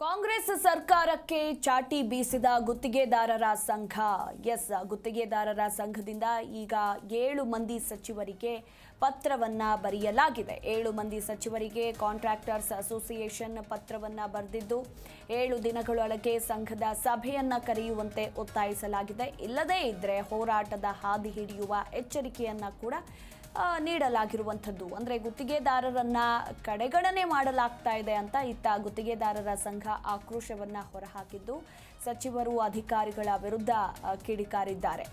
ಕಾಂಗ್ರೆಸ್ ಸರ್ಕಾರಕ್ಕೆ ಚಾಟಿ ಬೀಸಿದ ಗುತ್ತಿಗೆದಾರರ ಸಂಘ. ಗುತ್ತಿಗೆದಾರರ ಸಂಘದಿಂದ ಈಗ 7 ಮಂದಿ ಸಚಿವರಿಗೆ ಪತ್ರವನ್ನ ಬರೆಯಲಾಗಿದೆ. 7 ಮಂದಿ ಸಚಿವರಿಗೆ ಕಾಂಟ್ರಾಕ್ಟರ್ಸ್ ಅಸೋಸಿಯೇಷನ್ ಪತ್ರವನ್ನ ಬರೆದಿದ್ದು 7 ದಿನಗಳೊಳಗೆ ಸಂಘದ ಸಭೆಯನ್ನ ಕರೆಯುವಂತೆ ಒತ್ತಾಯಿಸಲಾಗಿದೆ. ಇಲ್ಲದೇ ಇದ್ರೆ ಹೋರಾಟದ ಹಾದಿ ಹಿಡಿಯುವ ಎಚ್ಚರಿಕೆಯನ್ನ ಕೂಡ ನೀಡಲಾಗಿರುವಂಥದ್ದು. ಅಂದರೆ ಗುತ್ತಿಗೆದಾರರನ್ನ ಕಡೆಗಣನೆ ಮಾಡಲಾಗ್ತಾ ಇದೆ ಅಂತ ಇತ್ತ ಗುತ್ತಿಗೆದಾರರ ಸಂಘ ಆಕ್ರೋಶವನ್ನ ಹೊರಹಾಕಿದ್ದು ಸಚಿವರು ಅಧಿಕಾರಿಗಳ ವಿರುದ್ಧ ಕಿಡಿಕಾರಿದ್ದಾರೆ.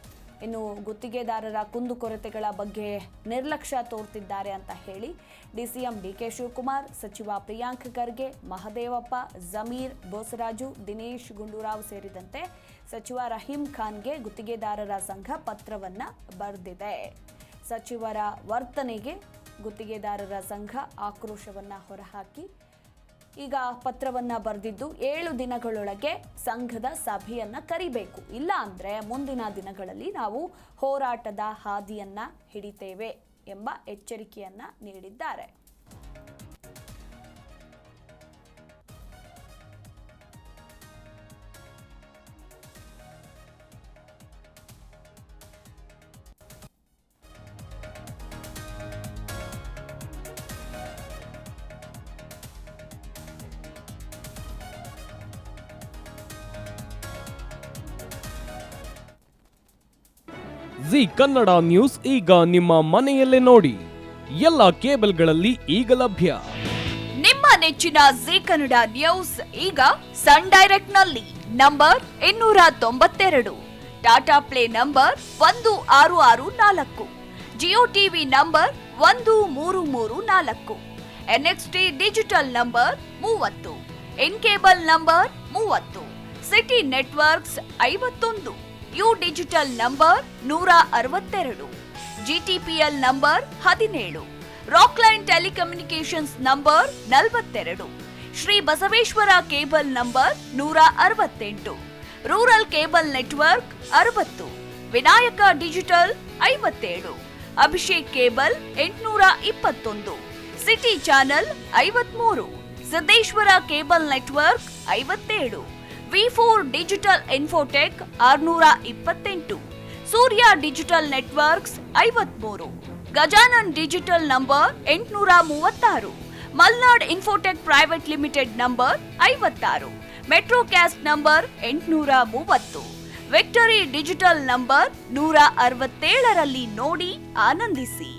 ಇನ್ನು ಗುತ್ತಿಗೆದಾರರ ಕುಂದುಕೊರತೆಗಳ ಬಗ್ಗೆ ನಿರ್ಲಕ್ಷ್ಯ ತೋರ್ತಿದ್ದಾರೆ ಅಂತ ಹೇಳಿ ಡಿಸಿಎಂ ಡಿಕೆ ಶಿವಕುಮಾರ್, ಸಚಿವ ಪ್ರಿಯಾಂಕ್ ಖರ್ಗೆ, ಮಹದೇವಪ್ಪ, ಜಮೀರ್, ಬೋಸರಾಜು, ದಿನೇಶ್ ಗುಂಡೂರಾವ್ ಸೇರಿದಂತೆ ಸಚಿವ ರಹೀಂ ಖಾನ್ಗೆ ಗುತ್ತಿಗೆದಾರರ ಸಂಘ ಪತ್ರವನ್ನ ಬರೆದಿದೆ. ಸಚಿವರ ವರ್ತನೆಗೆ ಗುತ್ತಿಗೆದಾರರ ಸಂಘ ಆಕ್ರೋಶವನ್ನ ಹೊರಹಾಕಿ ಈಗ ಪತ್ರವನ್ನ ಬರೆದಿದ್ದು 7 ದಿನಗಳೊಳಗೆ ಸಂಘದ ಸಭೆಯನ್ನ ಕರಿಬೇಕು, ಇಲ್ಲ ಅಂದ್ರೆ ಮುಂದಿನ ದಿನಗಳಲ್ಲಿ ನಾವು ಹೋರಾಟದ ಹಾದಿಯನ್ನ ಹಿಡಿತೇವೆ ಎಂಬ ಎಚ್ಚರಿಕೆಯನ್ನ ನೀಡಿದ್ದಾರೆ. ಜಿ ಕನ್ನಡ ನ್ಯೂಸ್ ಈಗ ನಿಮ್ಮ ಮನೆಯಲ್ಲೇ ನೋಡಿ. ಎಲ್ಲ ಕೇಬಲ್ಗಳಲ್ಲಿ ಈಗ ಲಭ್ಯ. ನಿಮ್ಮ ನೆಚ್ಚಿನ ಜಿ ಕನ್ನಡ ನ್ಯೂಸ್ ಈಗ ಸನ್ ಡೈರೆಕ್ಟ್ ನಲ್ಲಿ number 292, Tata play number 1664, Jio TV number 1334, NXT digital number 30, in cable number 30, city networks 51, U digital number 162, GTPL number 17, Rockline telecommunications number 42, Shri Basaveshwara cable number 168, rural cable network 60, Vinayaka digital 57, Abhishek cable 821, city channel 53, Siddeshwara cable network 57, V4 digital Infotech 628, Surya digital networks 53, Gajanan digital number 836, Malnad Infotech private limited number 56, Metrocast number 830, Victory digital number 167ರಲ್ಲಿ ನೋಡಿ ಆನಂದಿಸಿ.